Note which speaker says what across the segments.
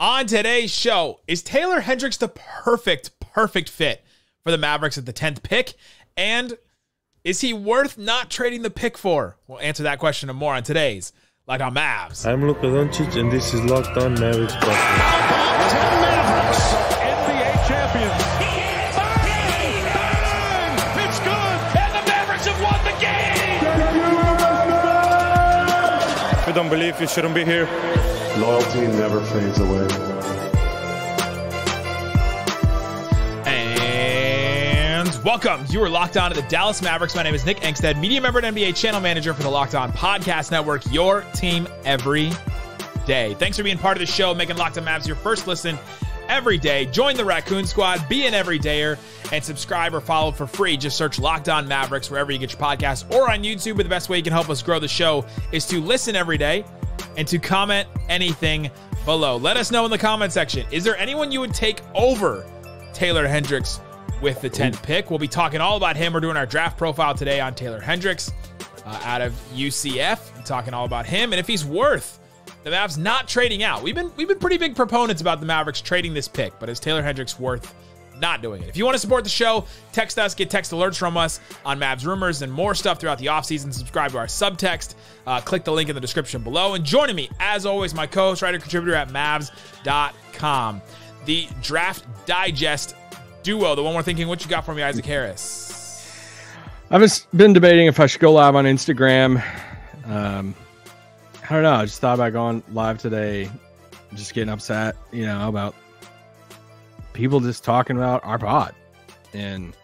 Speaker 1: On today's show, is Taylor Hendricks the perfect fit for the Mavericks at the 10th pick? And is he worth not trading the pick for? We'll answer that question and more on today's Locked On Mavs.
Speaker 2: I'm Luka Doncic, and this is Locked On Mavericks.
Speaker 3: How about 10 Mavericks, NBA champions? Bang! It's good, and the Mavericks have won the game!
Speaker 2: If you don't believe, you shouldn't be here.
Speaker 4: Loyalty never fades away.
Speaker 1: And welcome. You are locked on to the Dallas Mavericks. My name is Nick Angstadt, media member and NBA channel manager for the Locked On Podcast Network, your team every day. Thanks for being part of the show, making Locked On Mavs your first listen every day. Join the Raccoon Squad, be an everydayer, and subscribe or follow for free. Just search Locked On Mavericks wherever you get your podcasts or on YouTube. But the best way you can help us grow the show is to listen every day and to comment anything below. Let us know in the comment section. Is there anyone you would take over Taylor Hendricks with the 10th pick? We'll be talking all about him. We're doing our draft profile today on Taylor Hendricks out of UCF. We're talking all about him and if he's worth the Mavs not trading out. We've been pretty big proponents about the Mavericks trading this pick, but is Taylor Hendricks worth not doing it? If you want to support the show, text us, get text alerts from us on Mavs rumors and more stuff throughout the offseason. Subscribe to our subtext. Click the link in the description below. And joining me, as always, my co-host, writer, contributor at Mavs.com. The Draft Digest duo, the one we're thinking, what you got for me, Isaac Harris?
Speaker 5: I've just been debating if I should go live on Instagram. I don't know. I just thought about going live today, just getting upset, about people just talking about our pod, and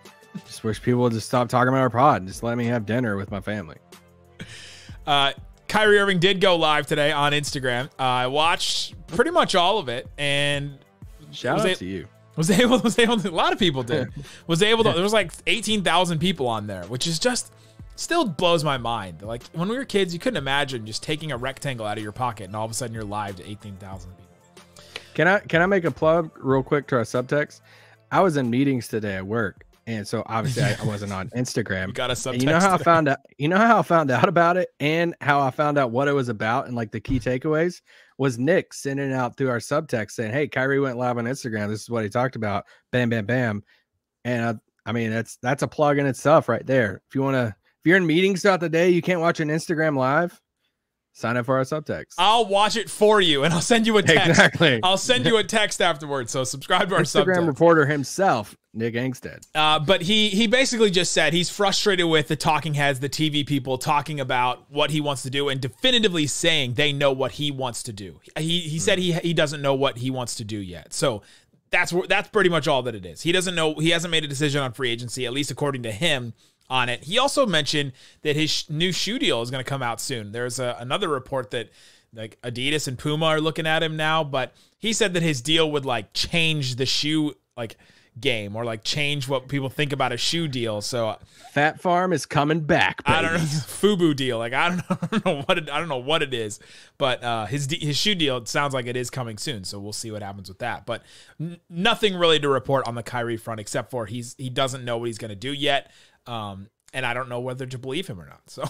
Speaker 5: just wish people would just stop talking about our pod and just let me have dinner with my family.
Speaker 1: Kyrie Irving did go live today on Instagram. I watched pretty much all of it, and
Speaker 5: shout out to you.
Speaker 1: Was able to, a lot of people did. Was able to, there was like 18,000 people on there, which is just still blows my mind. Like when we were kids, you couldn't imagine just taking a rectangle out of your pocket and all of a sudden you're live to 18,000 people.
Speaker 5: Can I make a plug real quick to our subtext? I was in meetings today at work, and so obviously I wasn't on Instagram.
Speaker 1: You got a subtext.
Speaker 5: And you know how I found out? You know how I found out about it, and how I found out what it was about, and like the key takeaways was Nick sending out through our subtext saying, "Hey, Kyrie went live on Instagram. This is what he talked about." Bam, bam, bam. And I mean, that's a plug in itself right there. If you're in meetings throughout the day, you can't watch an Instagram live. Sign up for our subtext.
Speaker 1: I'll watch it for you, and I'll send you a text.
Speaker 5: Exactly.
Speaker 1: I'll send you a text afterwards, so subscribe to our
Speaker 5: Instagram
Speaker 1: subtext.
Speaker 5: reporter himself, Nick Angstadt.
Speaker 1: But he basically just said he's frustrated with the talking heads, the TV people talking about what he wants to do and definitively saying they know what he wants to do. He said he doesn't know what he wants to do yet. So that's pretty much all that it is. He doesn't know. He hasn't made a decision on free agency, at least according to him, on it. He also mentioned that his new shoe deal is going to come out soon. There's another report that like Adidas and Puma are looking at him now, but he said that his deal would like change the shoe like game or like change what people think about a shoe deal. So
Speaker 5: Fat Farm is coming back, baby.
Speaker 1: I don't know, FUBU deal. Like I don't know what it is, but his shoe deal, it sounds like it is coming soon. So we'll see what happens with that. But nothing really to report on the Kyrie front except for he doesn't know what he's going to do yet. And I don't know whether to believe him or not. So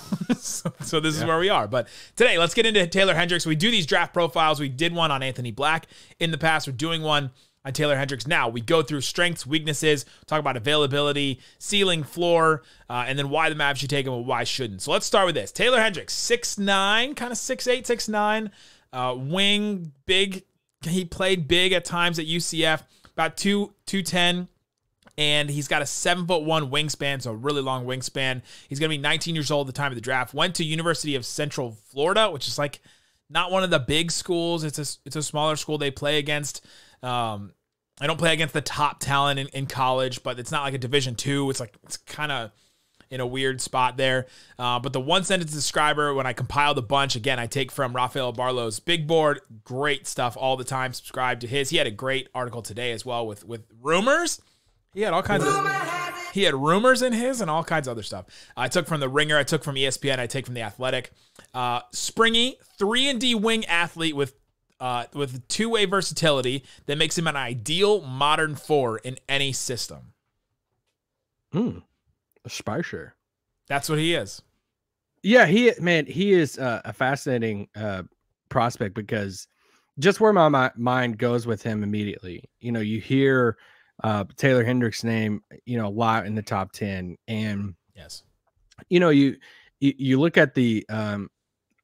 Speaker 1: this is where we are. But today, let's get into Taylor Hendricks. We do these draft profiles. We did one on Anthony Black in the past. We're doing one on Taylor Hendricks now. We go through strengths, weaknesses, talk about availability, ceiling, floor, and then why the Mavs should take him and why shouldn't. So let's start with this. Taylor Hendricks, 6'9", kind of 6'8", 6'9", wing, big. He played big at times at UCF, about 210. And he's got a 7'1" wingspan, so a really long wingspan. He's going to be 19 years old at the time of the draft. Went to University of Central Florida, which is like not one of the big schools. It's a smaller school they play against. I don't play against the top talent in college, but it's not like a Division II. It's kind of in a weird spot there. But the one sentence describer, when I compiled a bunch, again, I take from Rafael Barlow's Big Board. Great stuff all the time. Subscribe to his. He had a great article today as well with rumors. He had all kinds he had rumors in his and all kinds of other stuff. I took from The Ringer. I took from ESPN. I take from The Athletic. Springy, 3-and-D wing athlete with two-way versatility that makes him an ideal modern four in any system.
Speaker 5: A Spicer.
Speaker 1: That's what he is.
Speaker 5: Yeah, he is a fascinating prospect because just where my mind goes with him immediately. You hear Taylor Hendricks' name, a lot in the top 10, and
Speaker 1: yes,
Speaker 5: you look at the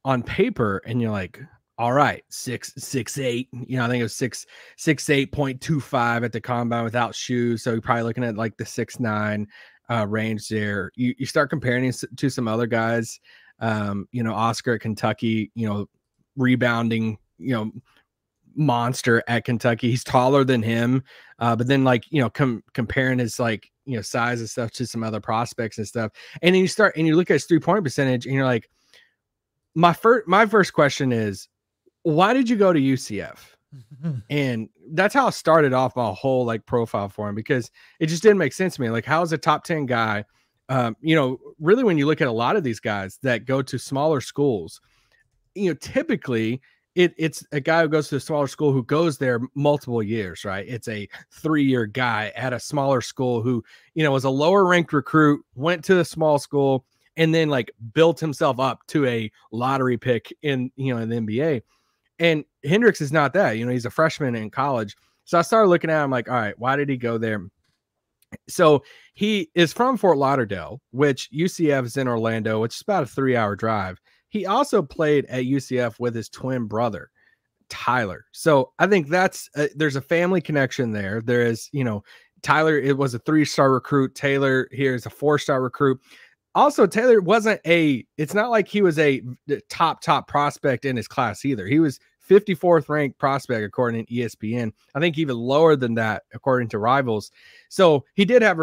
Speaker 5: on paper and you're like, all right, 6'8", I think it was 6'8.25 at the combine without shoes. So you're probably looking at like the 6'9" range there. You start comparing it to some other guys, Oscar at Kentucky, rebounding, monster at Kentucky. He's taller than him. But then comparing his size and stuff to some other prospects and stuff. And then you look at his 3-point percentage and you're like, my first question is, why did you go to UCF? And that's how I started off my whole profile for him, because it just didn't make sense to me. Like, how is a top 10 guy, really when you look at a lot of these guys that go to smaller schools, typically it's a guy who goes to a smaller school who goes there multiple years, right? It's a 3-year guy at a smaller school who, was a lower ranked recruit, went to a small school, and then built himself up to a lottery pick in the NBA. And Hendricks is not that. He's a freshman in college. So I started looking at him like, all right, why did he go there? So he is from Fort Lauderdale, which UCF is in Orlando, which is about a 3-hour drive. He also played at UCF with his twin brother, Tyler. So I think there's a family connection there. There is, Tyler, it was a 3-star recruit. Taylor here is a 4-star recruit. Also, Taylor it's not like he was a top prospect in his class either. He was 54th ranked prospect according to ESPN. I think even lower than that according to Rivals. So he did have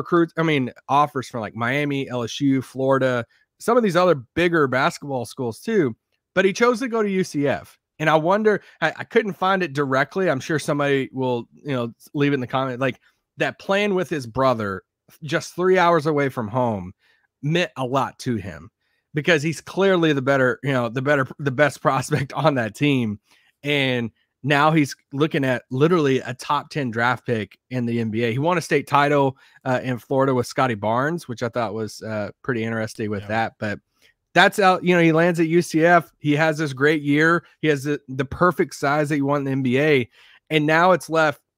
Speaker 5: offers from Miami, LSU, Florida, some of these other bigger basketball schools too, but he chose to go to UCF. And I wonder, I couldn't find it directly. I'm sure somebody will, leave it in the comment, that playing with his brother just 3 hours away from home meant a lot to him, because he's clearly the best prospect on that team. And now he's looking at literally a top 10 draft pick in the NBA. He won a state title in Florida with Scotty Barnes, which I thought was pretty interesting with that. But that's out, he lands at UCF. He has this great year. He has the perfect size that you want in the NBA. And now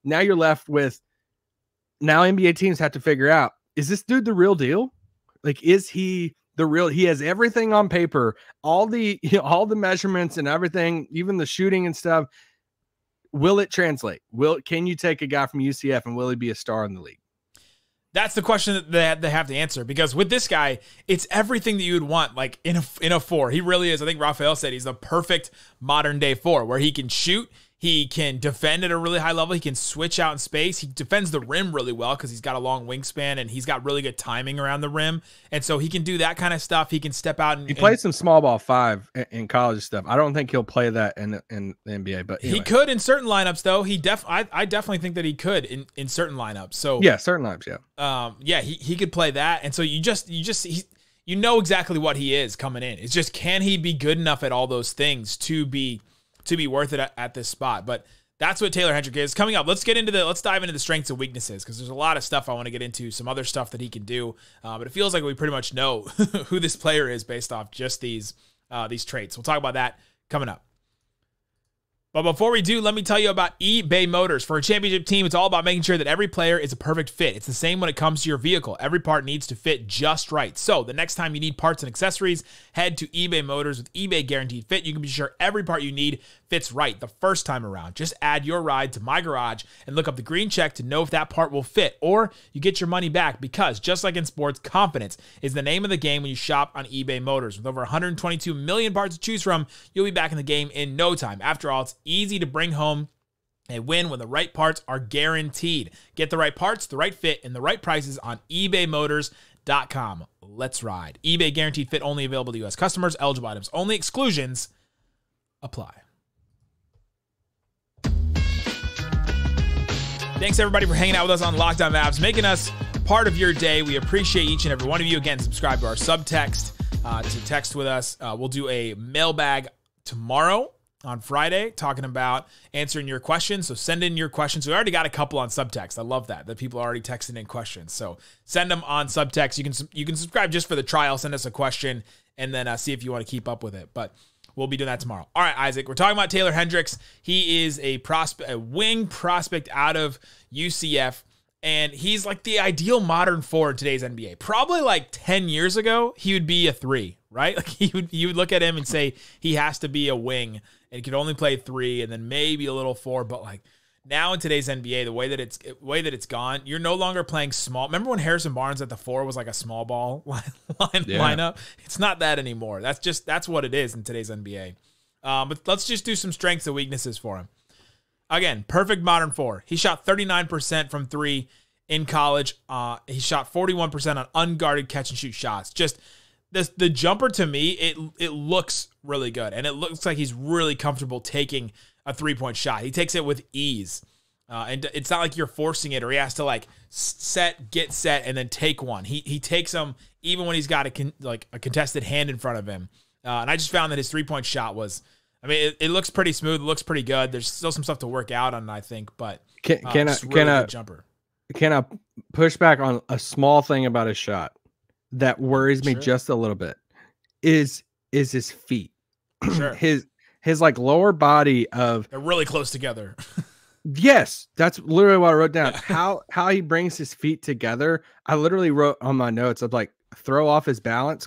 Speaker 5: you're left with NBA teams have to figure out, is this dude the real deal? Is he the real? He has everything on paper, all the measurements and everything, even the shooting and stuff. Will it translate? Can you take a guy from UCF and will he be a star in the league?
Speaker 1: That's the question that they have to answer, because with this guy, it's everything that you would want, in a 4. He really is. I think Raphael said he's the perfect modern day 4, where he can shoot, he can defend at a really high level, he can switch out in space, he defends the rim really well because he's got a long wingspan and he's got really good timing around the rim, and so he can do that kind of stuff. He can step out and
Speaker 5: he played some small ball 5 in college stuff. I don't think he'll play that in the NBA, but anyway.
Speaker 1: He could in certain lineups though. I definitely think that he could in certain lineups. So
Speaker 5: yeah, certain lineups, yeah.
Speaker 1: He could play that, and so you know exactly what he is coming in. It's just, can he be good enough at all those things to be worth it at this spot? But that's what Taylor Hendricks is. Coming up, let's dive into the strengths and weaknesses, because there's a lot of stuff I want to get into, some other stuff that he can do. But it feels like we pretty much know who this player is based off just these traits. We'll talk about that coming up. But before we do, let me tell you about eBay Motors. For a championship team, it's all about making sure that every player is a perfect fit. It's the same when it comes to your vehicle. Every part needs to fit just right. So the next time you need parts and accessories, head to eBay Motors. With eBay Guaranteed Fit, you can be sure every part you need fits right the first time around. Just add your ride to My Garage and look up the green check to know if that part will fit, or you get your money back, because just like in sports, confidence is the name of the game when you shop on eBay Motors. With over 122 million parts to choose from, you'll be back in the game in no time. After all, it's easy to bring home a win when the right parts are guaranteed. Get the right parts, the right fit, and the right prices on ebaymotors.com. Let's ride. eBay Guaranteed Fit only available to U.S. customers. Eligible items only. Exclusions apply. Thanks, everybody, for hanging out with us on Locked On Mavs, making us part of your day. We appreciate each and every one of you. Again, subscribe to our subtext to text with us. We'll do a mailbag tomorrow on Friday, talking about answering your questions. So send in your questions. We already got a couple on subtext. I love that people are already texting in questions. So send them on subtext. You can subscribe just for the trial. Send us a question and then see if you want to keep up with it. But we'll be doing that tomorrow. All right, Isaac, we're talking about Taylor Hendricks. He is a wing prospect out of UCF. And he's like the ideal modern four in today's NBA. Probably like 10 years ago, he would be a 3, right? Like you would look at him and say he has to be a wing and he could only play 3 and then maybe a little 4. But like now in today's NBA, the way that it's gone, you're no longer playing small. Remember when Harrison Barnes at the 4 was like a small ball lineup? It's not that anymore. That's what it is in today's NBA. But let's just do some strengths and weaknesses for him. Again, perfect modern 4. He shot 39% from 3 in college. He shot 41% on unguarded catch and shoot shots. Just the jumper to me, it looks really good. And it looks like he's really comfortable taking a 3-point shot. He takes it with ease. And it's not like you're forcing it or he has to like get set, and then take one. He takes them even when he's got a contested hand in front of him. And I just found that his 3-point shot was, I mean, it looks pretty smooth. It looks pretty good. There's still some stuff to work out on, I think, but
Speaker 5: can I push back on a small thing about his shot that worries me just a little bit? Is his feet.
Speaker 1: Sure.
Speaker 5: his like lower body
Speaker 1: they're really close together.
Speaker 5: Yes, that's literally what I wrote down. How he brings his feet together. I literally wrote on my notes of like throw off his balance ?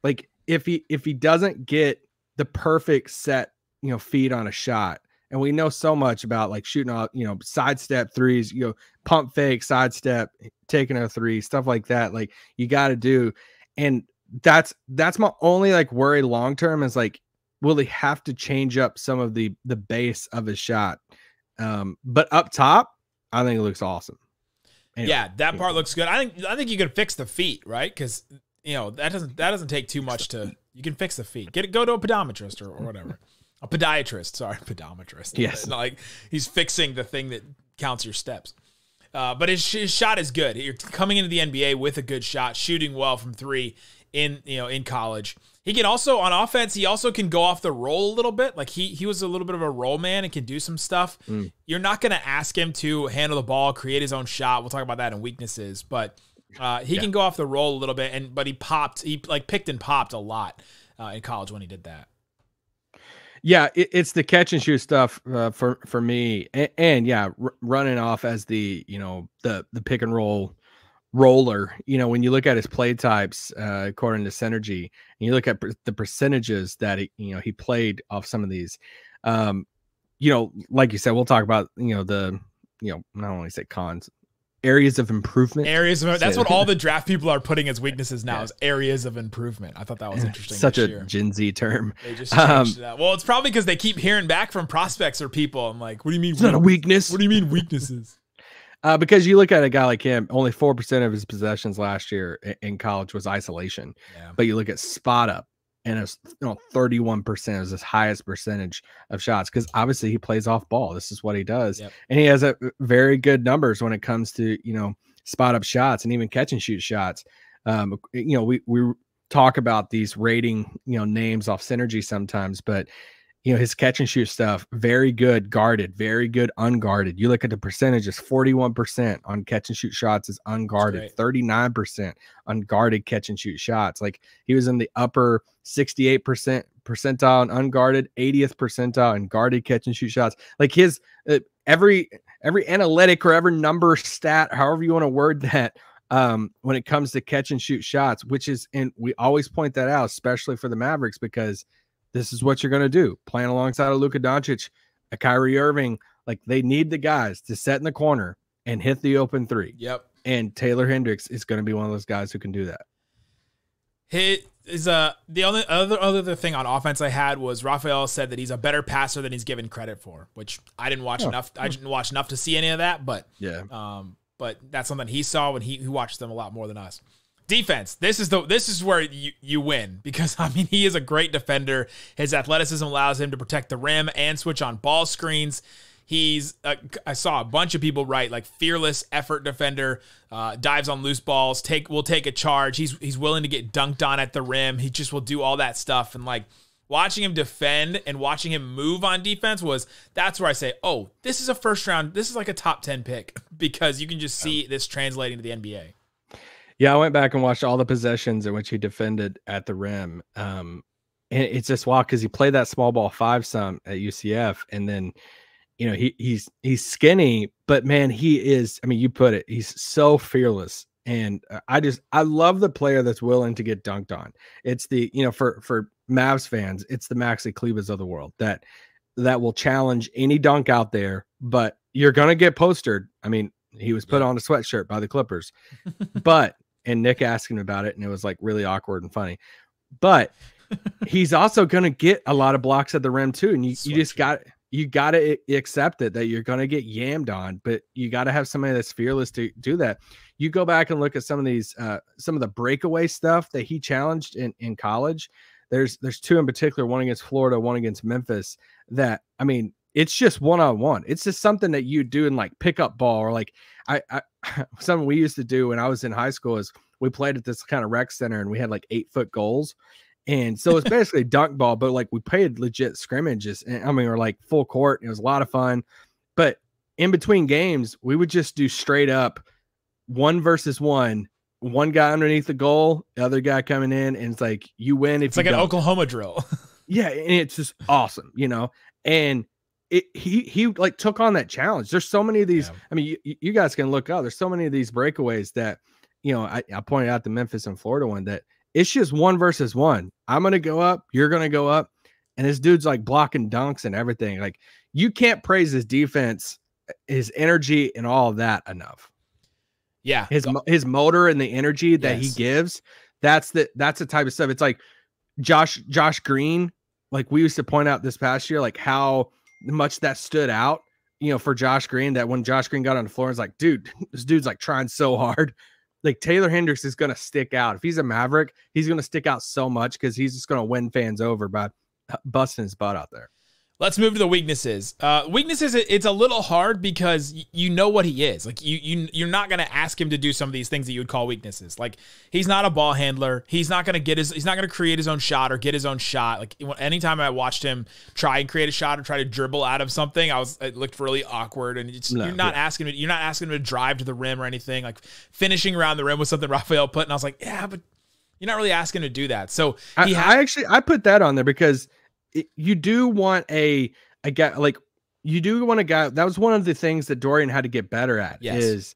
Speaker 5: Like if he doesn't get the perfect set, feed on a shot. And we know so much about like shooting out, sidestep threes, pump fake, sidestep, taking a 3, stuff like that. Like you got to do. And that's my only like worry long-term is like, will he have to change up some of the base of his shot? But up top, I think it looks awesome. Anyway,
Speaker 1: yeah, that part looks good. I think you can fix the feet, right? Because that doesn't take too much to. You can fix the feet. Go to a podometrist or whatever. A podiatrist, sorry, podometrist.
Speaker 5: Yes.
Speaker 1: It's not like he's fixing the thing that counts your steps. But his shot is good. You're coming into the NBA with a good shot, shooting well from 3 in college. He can also, on offense, he also can go off the roll a little bit. Like he was a little bit of a roll man and can do some stuff. You're not going to ask him to handle the ball, create his own shot. We'll talk about that in weaknesses, but he can go off the roll a little bit. But he picked and popped a lot in college when he did that.
Speaker 5: Yeah, it's the catch and shoot stuff for me, and running off as the the pick and roll roller. When you look at his play types, according to Synergy, and you look at the percentages that he played off some of these, like you said, we'll talk about the not only say cons. Areas of improvement.
Speaker 1: That's what all the draft people are putting as weaknesses now is areas of improvement. I thought that was interesting.
Speaker 5: Such a Gen Z term.
Speaker 1: They just changed that. Well, it's probably because they keep hearing back from prospects or people. I'm like, what do you mean?
Speaker 5: It's not a weakness.
Speaker 1: What do you mean weaknesses?
Speaker 5: Because you look at a guy like him, only 4% of his possessions last year in college was isolation. Yeah. But you look at spot up, and it's 31% is his highest percentage of shots because obviously he plays off ball. This is what he does. Yep. And he has a very good numbers when it comes to, spot up shots and even catch and shoot shots. We talk about these rating, names off Synergy sometimes, but his catch and shoot stuff, very good guarded, very good unguarded. You look at the percentages, 41% on catch and shoot shots is unguarded, 39% unguarded catch and shoot shots. Like he was in the upper 68% percentile and unguarded, 80th percentile and guarded catch and shoot shots. Like his every analytic or every number stat, however you want to word that, when it comes to catch and shoot shots, which is, and we always point that out, especially for the Mavericks, because this is what you're going to do. Playing alongside a Luka Doncic, a Kyrie Irving, like they need the guys to set in the corner and hit the open 3.
Speaker 1: Yep.
Speaker 5: And Taylor Hendricks is going to be one of those guys who can do that.
Speaker 1: The only other thing on offense I had was Raphael said that he's a better passer than he's given credit for, which I didn't watch enough. I didn't watch enough to see any of that, but but that's something he saw when he watched them a lot more than us. Defense. This is where you win because he is a great defender. His athleticism allows him to protect the rim and switch on ball screens. He's I saw a bunch of people write like fearless effort defender, dives on loose balls, will take a charge. He's willing to get dunked on at the rim. He just will do all that stuff. And like watching him defend and watching him move on defense that's where I say, oh, this is a first round. This is like a top 10 pick because you can just see this translating to the NBA.
Speaker 5: Yeah, I went back and watched all the possessions in which he defended at the rim. And it's just wild because he played that small ball 5 some at UCF, and then he's skinny, but man, he is. I mean, you put it. He's so fearless, and I love the player that's willing to get dunked on. It's the for Mavs fans, it's the Maxi Klebas of the world that will challenge any dunk out there, but you're gonna get postered. I mean, he was put on a sweatshirt by the Clippers, and Nick asked him about it, and it was like really awkward and funny, but he's also going to get a lot of blocks at the rim too. And you just got to accept it that you're going to get yammed on, but you got to have somebody that's fearless to do that. You go back and look at some of these, some of the breakaway stuff that he challenged in college. There's 2 in particular, one against Florida, one against Memphis, that, I mean, it's just one-on-one. It's just something that you do in like pickup ball, or like I something we used to do when I was in high school is we played at this kind of rec center, and we had like 8-foot goals. And so it's basically dunk ball, but like we played legit scrimmages, and I mean, we're like full court. It was a lot of fun, but in between games, we would just do straight up 1 versus 1, one guy underneath the goal, the other guy coming in, and it's like you win. It's like an
Speaker 1: Oklahoma drill.
Speaker 5: Yeah. And it's just awesome, and he like took on that challenge. There's so many of these. Yeah. I mean, you guys can look up. There's so many of these breakaways that, I pointed out the Memphis and Florida one, that it's just 1 versus 1. I'm going to go up. You're going to go up. And this dude's like blocking dunks and everything. Like, you can't praise his defense, his energy, and all of that enough.
Speaker 1: Yeah.
Speaker 5: His motor and the energy that he gives. That's the type of stuff. It's like Josh Green. Like, we used to point out this past year, like how much that stood out, for Josh Green, that when Josh Green got on the floor, it's like, dude, this dude's like trying so hard. Like, Taylor Hendricks is going to stick out. If he's a Maverick, he's going to stick out so much because he's just going to win fans over by busting his butt out there.
Speaker 1: Let's move to the weaknesses. Weaknesses, it's a little hard because you know what he is. Like, you're not going to ask him to do some of these things that you would call weaknesses. Like, he's not a ball handler. He's not going to create his own shot or get his own shot. Like, anytime I watched him try and create a shot or try to dribble out of something, it looked really awkward. And you're not asking him to drive to the rim or anything. Like, finishing around the rim was something Raphael put, and I was like, yeah, but you're not really asking him to do that. So
Speaker 5: I put that on there because you do want a guy, like, you do want a guy. That was one of the things that Dorian had to get better at.
Speaker 1: Yes.
Speaker 5: Is,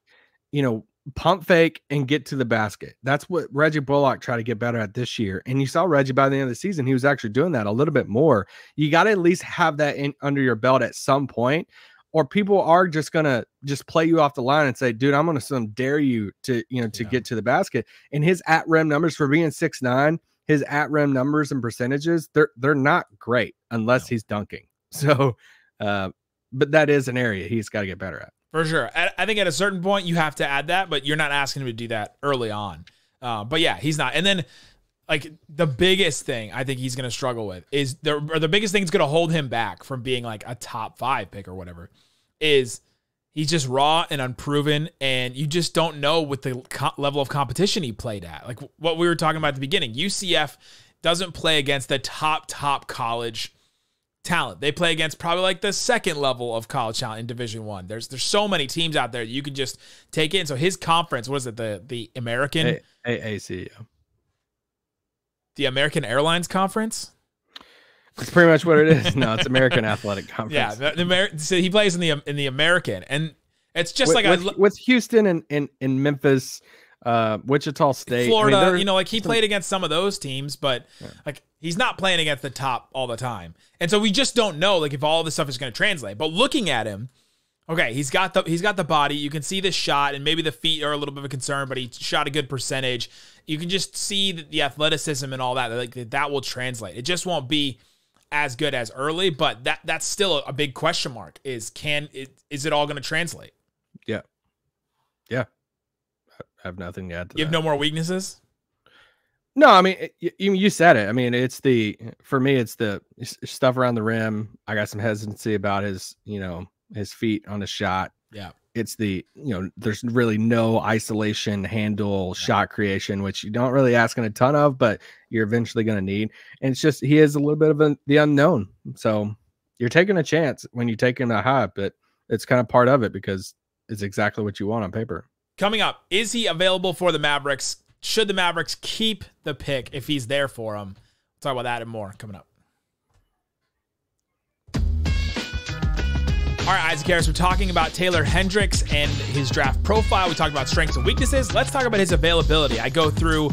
Speaker 5: pump fake and get to the basket. That's what Reggie Bullock tried to get better at this year. And you saw Reggie by the end of the season, he was actually doing that a little bit more. You got to at least have that under your belt at some point, or people are just going to just play you off the line and say, dude, I'm going to dare you to, to get to the basket. And his at rim numbers for being 6'9", his at rim numbers and percentages, they're not great unless he's dunking. So, but that is an area he's got to get better at.
Speaker 1: For sure. I think at a certain point you have to add that, but you're not asking him to do that early on. But yeah, he's not. And then, like, the biggest thing I think he's going to struggle with is the biggest thing that's going to hold him back from being like a top 5 pick or whatever is he's just raw and unproven, and you just don't know with the level of competition he played at. Like what we were talking about at the beginning, UCF doesn't play against the top college talent. They play against probably like the second level of college talent in Division I. There's so many teams out there that you can just take in. So his conference, what is it, the American
Speaker 5: AAC,
Speaker 1: the American Airlines Conference?
Speaker 5: That's pretty much what it is. No, it's American Athletic Conference.
Speaker 1: Yeah, so he plays in the American, and it's just
Speaker 5: with Houston and Memphis, Wichita State,
Speaker 1: Florida. I mean, like, he played against some of those teams, but like, he's not playing against the top all the time, and so we just don't know like if all this stuff is going to translate. But looking at him, okay, he's got the body. You can see the shot, and maybe the feet are a little bit of a concern, but he shot a good percentage. You can just see the athleticism and all that. Like, that will translate. It just won't be as good as early, but that's still a big question mark. Is it all going to translate?
Speaker 5: Yeah. I have nothing to add to that.
Speaker 1: You have no more weaknesses?
Speaker 5: No, I mean, you said it. I mean, for me, it's the stuff around the rim. I got some hesitancy about his feet on the shot.
Speaker 1: Yeah.
Speaker 5: It's there's really no isolation, handle, shot creation, which you don't really ask a ton of, but you're eventually going to need. And it's just, he is a little bit of the unknown. So you're taking a chance when you take him that high, but it's kind of part of it because it's exactly what you want on paper.
Speaker 1: Coming up, is he available for the Mavericks? Should the Mavericks keep the pick if he's there for them? Talk about that and more coming up. All right, Isaac Harris, we're talking about Taylor Hendricks and his draft profile. We talked about strengths and weaknesses. Let's talk about his availability. I go through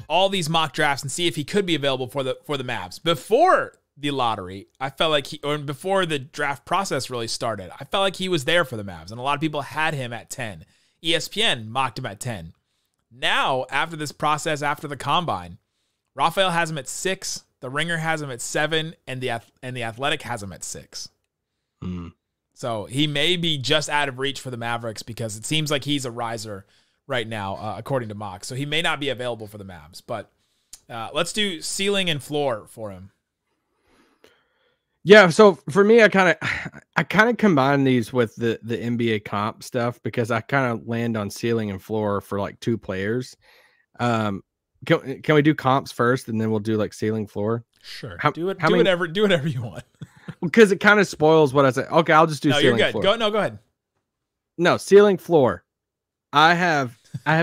Speaker 1: all these mock drafts and see if he could be available for the Mavs. Before the lottery, I felt like before the draft process really started, I felt like he was there for the Mavs, and a lot of people had him at 10. ESPN mocked him at 10. Now, after this process, after the combine, Raphael has him at 6, the Ringer has him at 7, and the Athletic has him at 6. So he may be just out of reach for the Mavericks because it seems like he's a riser right now, according to mock. So he may not be available for the Mavs, but let's do ceiling and floor for him.
Speaker 5: Yeah, so for me, I kind of combine these with the NBA comp stuff because I kind of land on ceiling and floor for like 2 players. Can we do comps first and then we'll do like ceiling floor?
Speaker 1: Sure. Do whatever you want.
Speaker 5: Because it kind of spoils what I say. Okay, I'll just do ceiling.
Speaker 1: You're good.
Speaker 5: Floor.
Speaker 1: Go ahead.
Speaker 5: No, ceiling floor. I have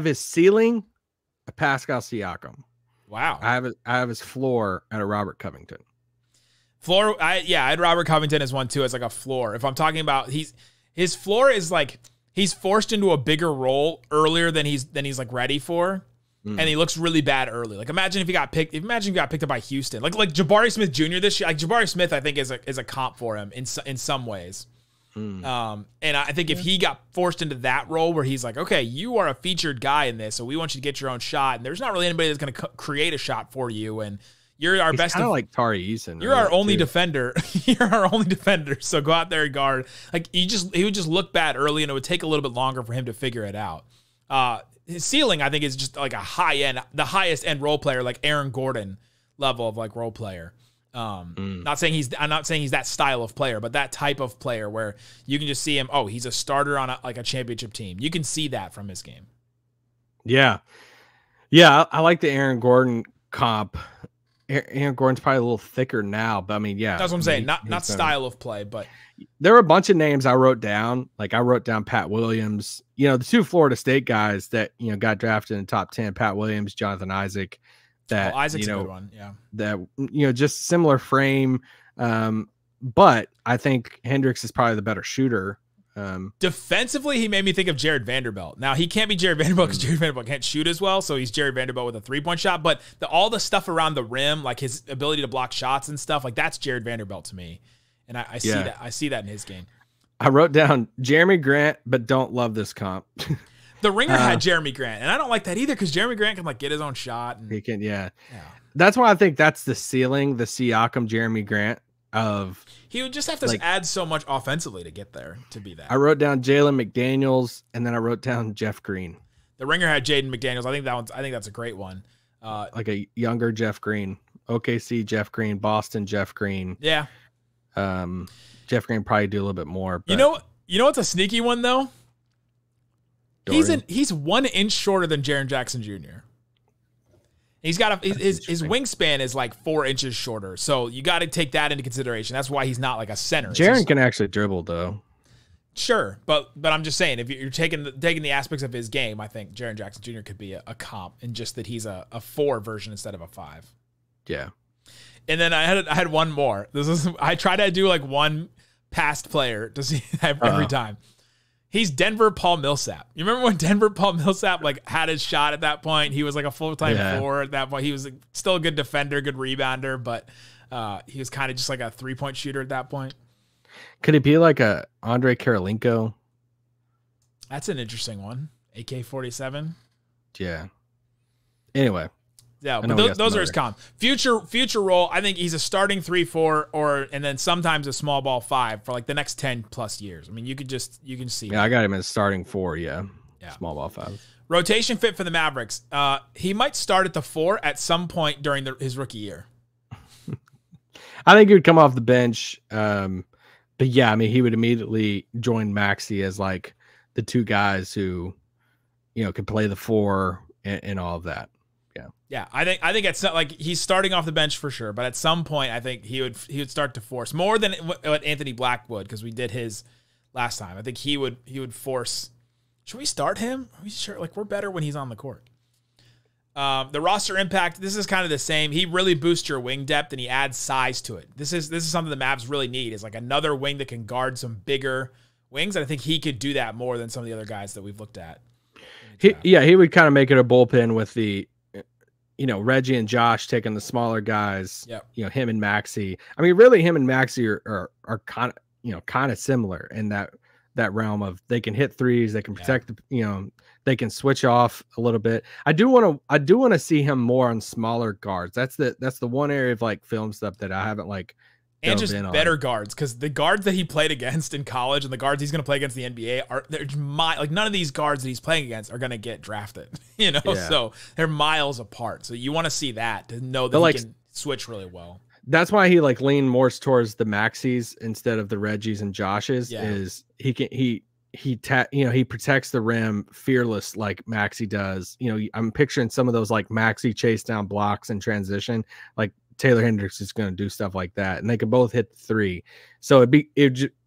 Speaker 5: his ceiling a Pascal Siakam.
Speaker 1: Wow.
Speaker 5: I have his floor at a Robert Covington.
Speaker 1: Floor, I had Robert Covington as one too, as like a floor. If I'm talking about his floor is like he's forced into a bigger role earlier than he's like ready for. And he looks really bad early. Like imagine if he got picked up by Houston. Like Jabari Smith Jr. this year. Like Jabari Smith, I think is a comp for him in some ways. And I think if he got forced into that role where he's like, okay, you are a featured guy in this, so we want you to get your own shot, and there's not really anybody that's going to create a shot for you, and you're our best.
Speaker 5: Kind of like Tari Eason.
Speaker 1: You're our only defender. You're our only defender. So go out there and guard. Like he would just look bad early, and it would take a little bit longer for him to figure it out. His ceiling, I think, is just like the highest end role player, like Aaron Gordon level of like role player. I'm not saying he's that style of player, but that type of player where you can just see him. Oh, he's a starter on a championship team. You can see that from his game.
Speaker 5: Yeah. I like the Aaron Gordon comp. Aaron Gordon's probably a little thicker now, but I mean, yeah,
Speaker 1: that's what I'm saying. Not style of play, but
Speaker 5: there were a bunch of names I wrote down. Like I wrote down Pat Williams, the 2 Florida State guys that, got drafted in the top 10, Pat Williams, Jonathan Isaac, that,
Speaker 1: Isaac's a good one. Yeah.
Speaker 5: That, just similar frame. But I think Hendricks is probably the better shooter.
Speaker 1: Defensively, he made me think of Jared Vanderbilt. Now, he can't be Jared Vanderbilt because Jared Vanderbilt can't shoot as well, so he's Jared Vanderbilt with a 3-point shot. But all the stuff around the rim, like his ability to block shots and stuff, like that's Jared Vanderbilt to me. And I see that. I see that in his game.
Speaker 5: I wrote down Jeremy Grant, but don't love this comp.
Speaker 1: The Ringer had Jeremy Grant, and I don't like that either because Jeremy Grant can like get his own shot. And,
Speaker 5: he can, yeah. That's why I think that's the ceiling, the Siakam Jeremy Grant of.
Speaker 1: He would just have to add so much offensively to get there to be that.
Speaker 5: I wrote down Jalen McDaniels, and then I wrote down Jeff Green.
Speaker 1: The Ringer had Jaden McDaniels. I think that's a great one.
Speaker 5: Like a younger Jeff Green, OKC Jeff Green, Boston Jeff Green.
Speaker 1: Yeah.
Speaker 5: Jeff Green probably do a little bit more. But
Speaker 1: you know what's a sneaky one though?
Speaker 5: Dorian.
Speaker 1: He's 1 inch shorter than Jaren Jackson Jr. He's got his wingspan is like 4 inches shorter, so you got to take that into consideration. That's why he's not like a center.
Speaker 5: Jaren can actually dribble though.
Speaker 1: Sure, but I'm just saying if you're taking the aspects of his game, I think Jaren Jackson Jr. could be a comp, and just that he's a 4 version instead of a 5.
Speaker 5: Yeah.
Speaker 1: And then I had one more. I try to do like one past player to see every time. He's Denver Paul Millsap. You remember when Denver Paul Millsap like had his shot at that point? He was like a full-time 4 at that point. He was still a good defender, good rebounder, but he was kind of just like a 3-point shooter at that point.
Speaker 5: Could he be like a Andre Karolinko?
Speaker 1: That's an interesting one. AK-47.
Speaker 5: Yeah. Anyway.
Speaker 1: Yeah, but those are his comp. Future role, I think he's a starting 3-4 and then sometimes a small ball 5 for like the next 10 plus years. I mean, you can see.
Speaker 5: Yeah, I got him as starting 4. Yeah. Small ball 5.
Speaker 1: Rotation fit for the Mavericks. He might start at the 4 at some point during his rookie year.
Speaker 5: I think he would come off the bench. But yeah, I mean, he would immediately join Maxey as like the 2 guys who, could play the 4 and all of that.
Speaker 1: Yeah, I think it's not like he's starting off the bench for sure, but at some point I think he would start to force more than what Anthony Black would, because we did his last time. I think he would force. Should we start him? Are we sure? Like, we're better when he's on the court. The roster impact, this is kind of the same. He really boosts your wing depth and he adds size to it. This is something the Mavs really need, is like another wing that can guard some bigger wings. And I think he could do that more than some of the other guys that we've looked at.
Speaker 5: He would kind of make it a bullpen with the, Reggie and Josh taking the smaller guys.
Speaker 1: Yep.
Speaker 5: Him and Maxey. I mean, really, him and Maxey are kind of similar in that realm of they can hit threes, they can protect they can switch off a little bit. I do want to see him more on smaller guards. That's the one area of like film stuff that I haven't like.
Speaker 1: And just better guards, because the guards that he played against in college and the guards he's going to play against in the NBA like none of these guards that he's playing against are going to get drafted, so they're miles apart. So you want to see that to know that he can switch really well. That's
Speaker 5: why he like leaned more towards the Maxies instead of the Reggies and Joshes.
Speaker 1: Yeah.
Speaker 5: Is he protects the rim fearless like Maxey does. I'm picturing some of those like Maxey chase down blocks in transition, like Taylor Hendricks is going to do stuff like that, and they can both hit the three. So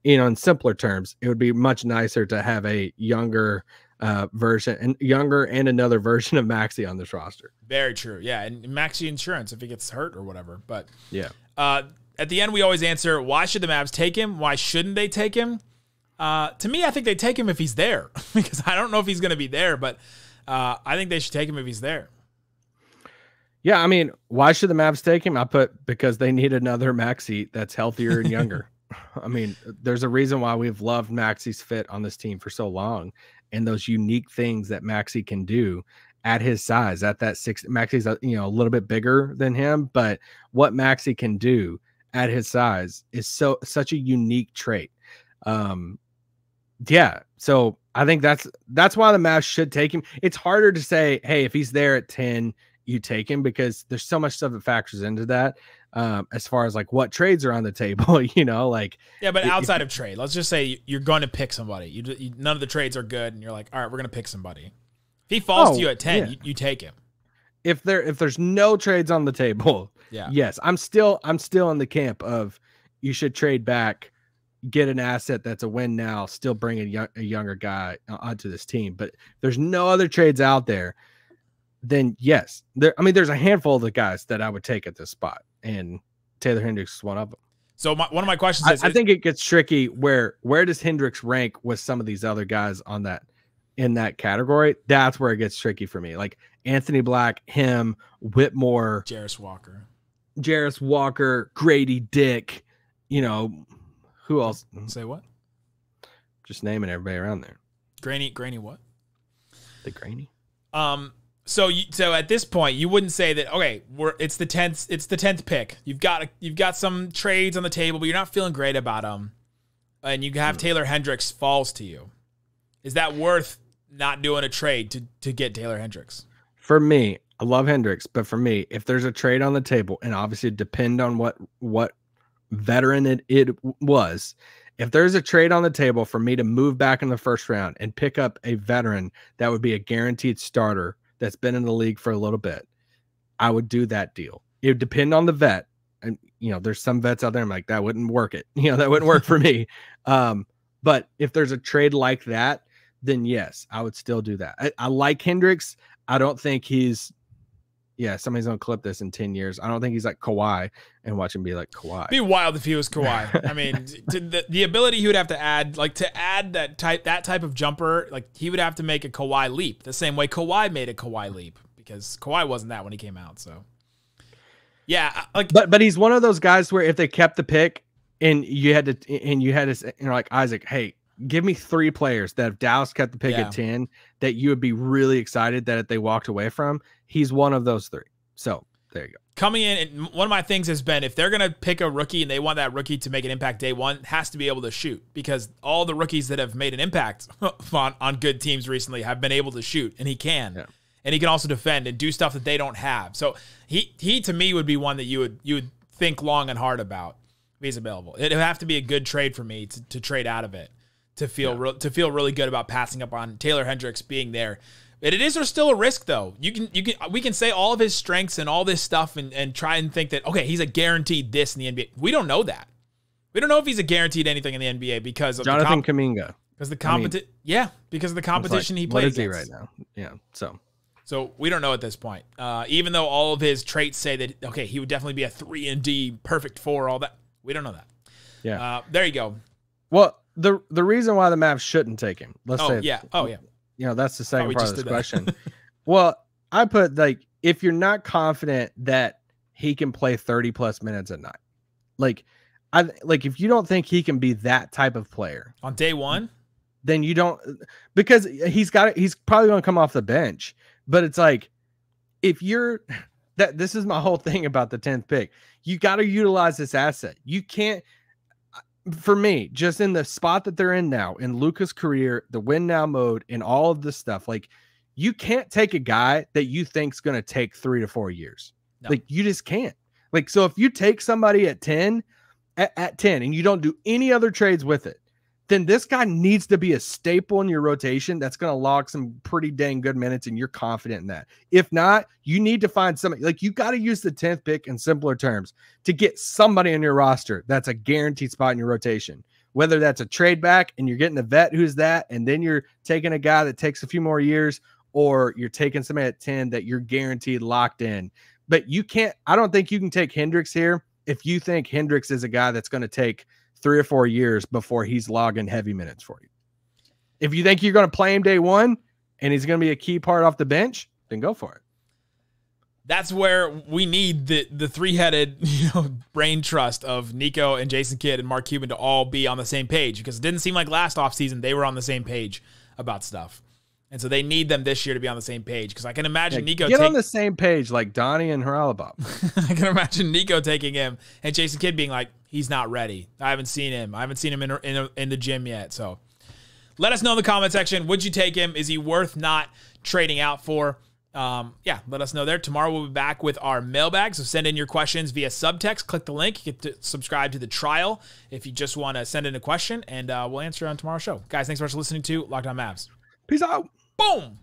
Speaker 5: in simpler terms, it would be much nicer to have a younger version and another version of Maxey on this roster.
Speaker 1: Very true. Yeah. And Maxey insurance if he gets hurt or whatever. But
Speaker 5: yeah,
Speaker 1: at the end, we always answer, why should the Mavs take him? Why shouldn't they take him? To me, I think they take him if he's there, because I don't know if he's going to be there, but I think they should take him if he's there.
Speaker 5: Yeah, I mean, why should the Mavs take him? I put because they need another Maxey that's healthier and younger. I mean, there's a reason why we've loved Maxey's fit on this team for so long, and those unique things that Maxey can do at his size, at that 6. Maxey's a little bit bigger than him, but what Maxey can do at his size is such a unique trait. Yeah, so I think that's why the Mavs should take him. It's harder to say, hey, if he's there at 10. You take him, because there's so much stuff that factors into that as far as like what trades are on the table,
Speaker 1: but outside of trade, let's just say you're going to pick somebody. None of the trades are good, and you're like, all right, we're going to pick somebody. If he falls to you at 10, you take him.
Speaker 5: If there's no trades on the table, yes, I'm still in the camp of you should trade back, get an asset that's a win now, still bring a younger guy onto this team. But if there's no other trades out there, then yes, there's a handful of the guys that I would take at this spot, and Taylor Hendricks is one of them.
Speaker 1: So one of my questions is,
Speaker 5: I think it gets tricky. Where does Hendricks rank with some of these other guys in that category? That's where it gets tricky for me. Like Anthony Black, him, Whitmore,
Speaker 1: Jarris
Speaker 5: Walker, Grady Dick. Who else?
Speaker 1: Say what?
Speaker 5: Just naming everybody around there.
Speaker 1: Granny what?
Speaker 5: The Granny.
Speaker 1: So at this point, you wouldn't say that, okay, it's the 10th pick. You've got some trades on the table, but you're not feeling great about them, and you have Taylor Hendricks falls to you. Is that worth not doing a trade to get Taylor Hendricks?
Speaker 5: For me, I love Hendricks, but for me, if there's a trade on the table, and obviously depend on what veteran it was, if there's a trade on the table for me to move back in the first round and pick up a veteran that would be a guaranteed starter that's been in the league for a little bit, I would do that deal. It would depend on the vet. And, there's some vets out there, I'm like, that wouldn't work that wouldn't work for me. But if there's a trade like that, then yes, I would still do that. I like Hendricks. I don't think he's, somebody's going to clip this in 10 years. I don't think he's like Kawhi and watch him be like Kawhi.
Speaker 1: It'd be wild if he was Kawhi. I mean, the ability he would have to add, that type of jumper, like he would have to make a Kawhi leap the same way Kawhi made a Kawhi leap, because Kawhi wasn't that when he came out. So yeah,
Speaker 5: but he's one of those guys where if they kept the pick and you had to, like, Isaac, hey, give me 3 players that if Dallas kept the pick at 10, that you would be really excited that if they walked away from, he's one of those 3. So there you go.
Speaker 1: Coming in, and one of my things has been, if they're going to pick a rookie and they want that rookie to make an impact day one, has to be able to shoot, because all the rookies that have made an impact on good teams recently have been able to shoot, and he can. Yeah. And he can also defend and do stuff that they don't have. So he to me would be one that you would think long and hard about if he's available. It'd have to be a good trade for me to trade out of it, to feel really good about passing up on Taylor Hendricks being there. There's still a risk, though. We can say all of his strengths and all this stuff and try and think that, okay, he's a guaranteed this in the NBA. We don't know that. We don't know if he's a guaranteed anything in the NBA because of
Speaker 5: Jonathan Kuminga.
Speaker 1: Because of the competition he played against.
Speaker 5: What is he right now? Yeah. So
Speaker 1: So we don't know at this point. Even though all of his traits say that, okay, he would definitely be a 3-and-D, perfect 4, all that. We don't know that.
Speaker 5: Yeah.
Speaker 1: There you go.
Speaker 5: Well, the reason why the Mavs shouldn't take him, let's say, you know, that's the second part of this question. Well, I put, like, if you're not confident that he can play 30 plus minutes a night, like if you don't think he can be that type of player
Speaker 1: on day one,
Speaker 5: then you don't, because he's probably going to come off the bench. But it's like, if you're this is my whole thing about the 10th pick. You got to utilize this asset. You can't, for me, just in the spot that they're in now, in Luka's career, the win now mode, and all of this stuff, like, you can't take a guy that you think's going to take 3 to 4 years. No. Like, you just can't. Like, so if you take somebody at 10, and you don't do any other trades with it, then this guy needs to be a staple in your rotation that's going to log some pretty dang good minutes, and you're confident in that. If not, you need to find somebody. Like, you got to use the 10th pick in simpler terms to get somebody on your roster that's a guaranteed spot in your rotation. Whether that's a trade back and you're getting a vet who's that, and then you're taking a guy that takes a few more years, or you're taking somebody at 10 that you're guaranteed locked in. But you can't, I don't think you can take Hendricks here if you think Hendricks is a guy that's going to take 3 or 4 years before he's logging heavy minutes for you. If you think you're going to play him day one and he's going to be a key part off the bench, then go for it.
Speaker 1: That's where we need the three-headed, brain trust of Nico and Jason Kidd and Mark Cuban to all be on the same page, because it didn't seem like last offseason they were on the same page about stuff. And so they need them this year to be on the same page, because I can imagine Nico
Speaker 5: get on the same page like Donnie and Haralabob.
Speaker 1: I can imagine Nico taking him and Jason Kidd being like, he's not ready. I haven't seen him. I haven't seen him in the gym yet. So let us know in the comment section. Would you take him? Is he worth not trading out for? Let us know there. Tomorrow we'll be back with our mailbag. So send in your questions via subtext. Click the link. You get to subscribe to the trial if you just want to send in a question, and we'll answer on tomorrow's show. Guys, thanks so much for listening to Locked On Mavs.
Speaker 5: Peace out.
Speaker 1: Boom.